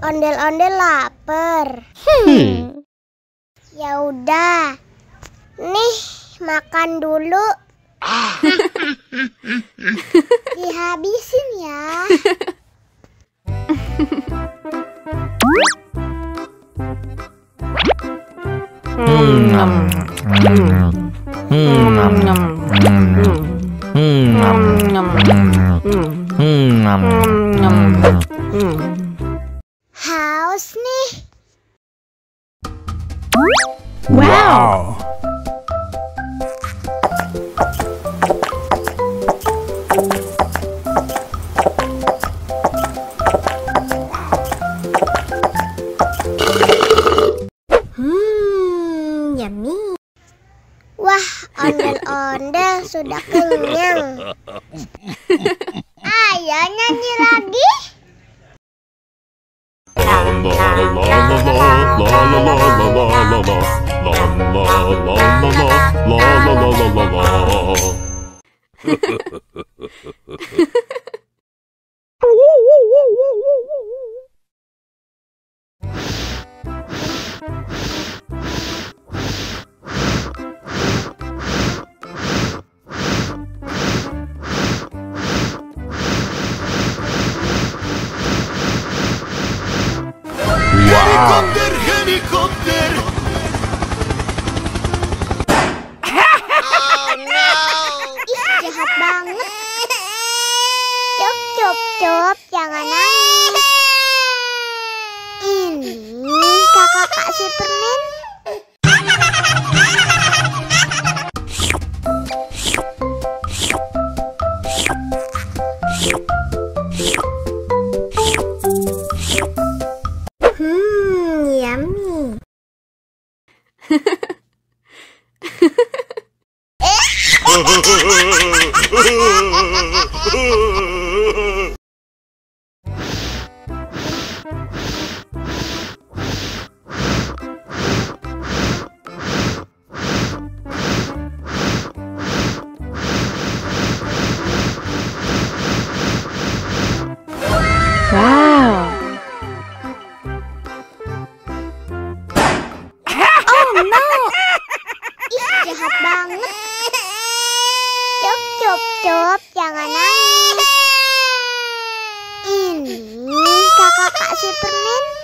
Ondel-ondel lapar. Ya udah. Nih, makan dulu. Dihabisin ya. Haus nih. Wow. Yummy. Wah, ondel-ondel sudah kenyang. Ayo nyanyi lagi. Helikopter, helikopter. Oh no. Ih, jahat banget. Cop, cop, cop, jangan nangis. Ini kakak Kak Superman. Yummy. Wow. Oh no. Ih, jahat banget. Cop, cop, cop, jangan nangis. Ini kakak Kak Superman.